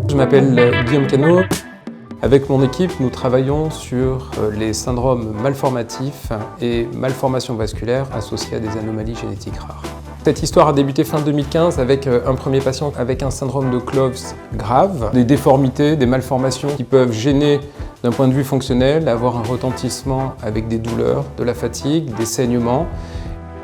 Je m'appelle Guillaume Cano. Avec mon équipe, nous travaillons sur les syndromes malformatifs et malformations vasculaires associés à des anomalies génétiques rares. Cette histoire a débuté fin 2015 avec un premier patient avec un syndrome de Cloves grave, des déformités, des malformations qui peuvent gêner d'un point de vue fonctionnel, avoir un retentissement avec des douleurs, de la fatigue, des saignements.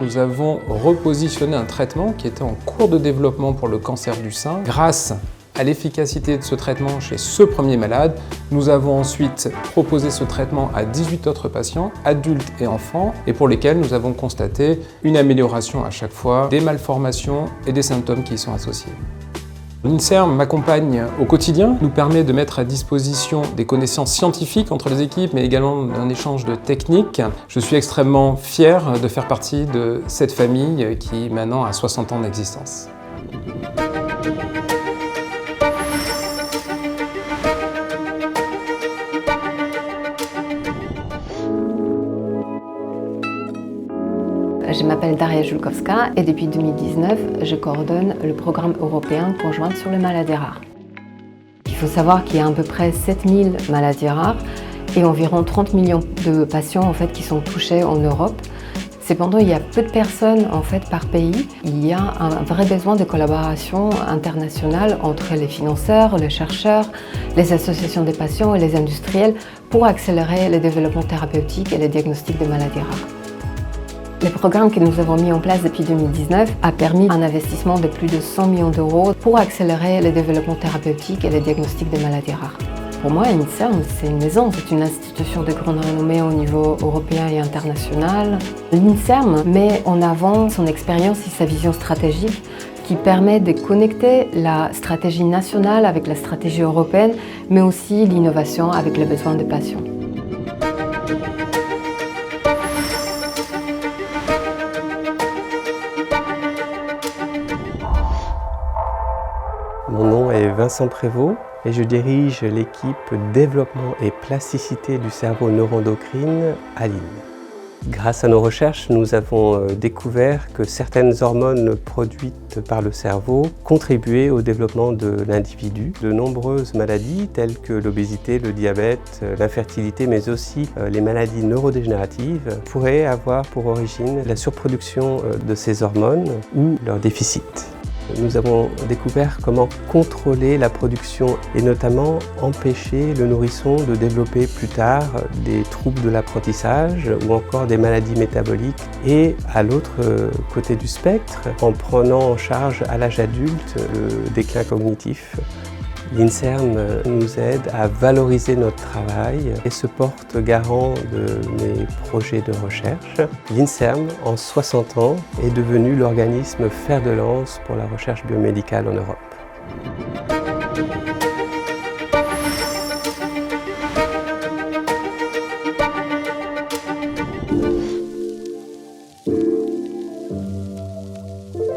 Nous avons repositionné un traitement qui était en cours de développement pour le cancer du sein. Grâce à l'efficacité de ce traitement chez ce premier malade, nous avons ensuite proposé ce traitement à 18 autres patients, adultes et enfants, et pour lesquels nous avons constaté une amélioration à chaque fois des malformations et des symptômes qui y sont associés. L'INSERM m'accompagne au quotidien, nous permet de mettre à disposition des connaissances scientifiques entre les équipes, mais également un échange de techniques. Je suis extrêmement fier de faire partie de cette famille qui maintenant a 60 ans d'existence. Je m'appelle Daria Julkowska et depuis 2019, je coordonne le programme européen conjoint sur les maladies rares. Il faut savoir qu'il y a à peu près 7000 maladies rares et environ 30 millions de patients qui sont touchés en Europe. Cependant, il y a peu de personnes par pays. Il y a un vrai besoin de collaboration internationale entre les financeurs, les chercheurs, les associations des patients et les industriels pour accélérer le développement thérapeutique et le diagnostic des maladies rares. Le programme que nous avons mis en place depuis 2019 a permis un investissement de plus de 100 millions d'euros pour accélérer le développement thérapeutique et le diagnostic des maladies rares. Pour moi, l'INSERM, c'est une maison, c'est une institution de grande renommée au niveau européen et international. L'INSERM met en avant son expérience et sa vision stratégique qui permet de connecter la stratégie nationale avec la stratégie européenne, mais aussi l'innovation avec les besoins des patients. Mon nom est Vincent Prévost et je dirige l'équipe développement et plasticité du cerveau neuroendocrine à Lille. Grâce à nos recherches, nous avons découvert que certaines hormones produites par le cerveau contribuaient au développement de l'individu. De nombreuses maladies telles que l'obésité, le diabète, l'infertilité, mais aussi les maladies neurodégénératives pourraient avoir pour origine la surproduction de ces hormones ou leur déficit. Nous avons découvert comment contrôler la production et notamment empêcher le nourrisson de développer plus tard des troubles de l'apprentissage ou encore des maladies métaboliques. Et à l'autre côté du spectre, en prenant en charge à l'âge adulte le déclin cognitif. L'INSERM nous aide à valoriser notre travail et se porte garant de mes projets de recherche. L'INSERM, en 60 ans, est devenu l'organisme fer de lance pour la recherche biomédicale en Europe.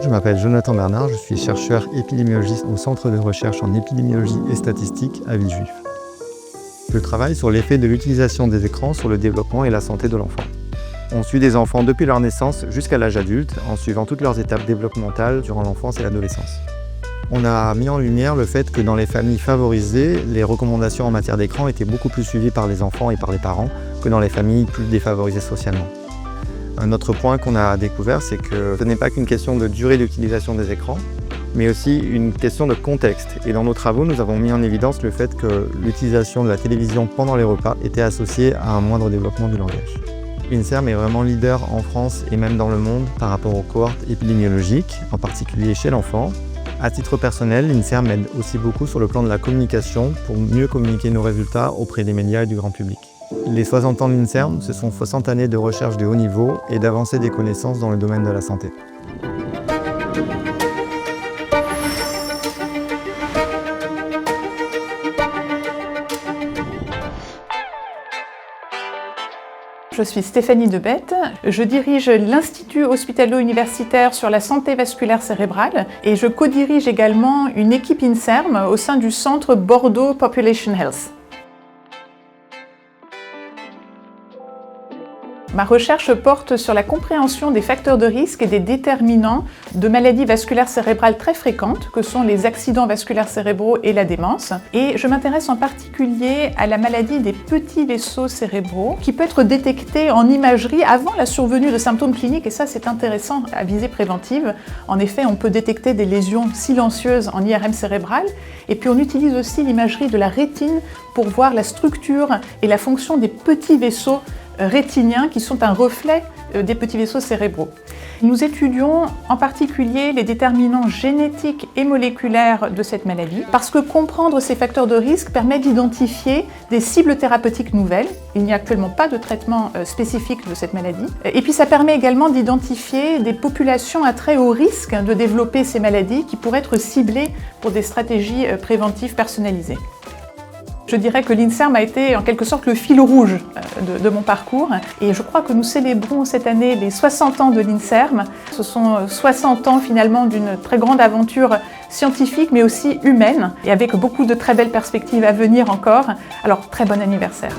Je m'appelle Jonathan Bernard, je suis chercheur épidémiologiste au Centre de recherche en épidémiologie et statistique à Villejuif. Je travaille sur l'effet de l'utilisation des écrans sur le développement et la santé de l'enfant. On suit des enfants depuis leur naissance jusqu'à l'âge adulte, en suivant toutes leurs étapes développementales durant l'enfance et l'adolescence. On a mis en lumière le fait que dans les familles favorisées, les recommandations en matière d'écran étaient beaucoup plus suivies par les enfants et par les parents que dans les familles plus défavorisées socialement. Un autre point qu'on a découvert, c'est que ce n'est pas qu'une question de durée d'utilisation des écrans, mais aussi une question de contexte. Et dans nos travaux, nous avons mis en évidence le fait que l'utilisation de la télévision pendant les repas était associée à un moindre développement du langage. l'INSERM est vraiment leader en France et même dans le monde par rapport aux cohortes épidémiologiques, en particulier chez l'enfant. À titre personnel, l'INSERM m'aide aussi beaucoup sur le plan de la communication pour mieux communiquer nos résultats auprès des médias et du grand public. Les 60 ans de l'INSERM, ce sont 60 années de recherche de haut niveau et d'avancée des connaissances dans le domaine de la santé. Je suis Stéphanie Debette, je dirige l'Institut hospitalo-universitaire sur la santé vasculaire cérébrale et je co-dirige également une équipe INSERM au sein du centre Bordeaux Population Health. Ma recherche porte sur la compréhension des facteurs de risque et des déterminants de maladies vasculaires cérébrales très fréquentes, que sont les accidents vasculaires cérébraux et la démence. Et je m'intéresse en particulier à la maladie des petits vaisseaux cérébraux, qui peut être détectée en imagerie avant la survenue de symptômes cliniques, et ça c'est intéressant à visée préventive. En effet, on peut détecter des lésions silencieuses en IRM cérébral, et puis on utilise aussi l'imagerie de la rétine pour voir la structure et la fonction des petits vaisseaux rétiniens qui sont un reflet des petits vaisseaux cérébraux. Nous étudions en particulier les déterminants génétiques et moléculaires de cette maladie parce que comprendre ces facteurs de risque permet d'identifier des cibles thérapeutiques nouvelles. Il n'y a actuellement pas de traitement spécifique de cette maladie. Et puis ça permet également d'identifier des populations à très haut risque de développer ces maladies qui pourraient être ciblées pour des stratégies préventives personnalisées. Je dirais que l'INSERM a été en quelque sorte le fil rouge de mon parcours et je crois que nous célébrons cette année les 60 ans de l'INSERM. Ce sont 60 ans finalement d'une très grande aventure scientifique mais aussi humaine et avec beaucoup de très belles perspectives à venir encore. Alors très bon anniversaire.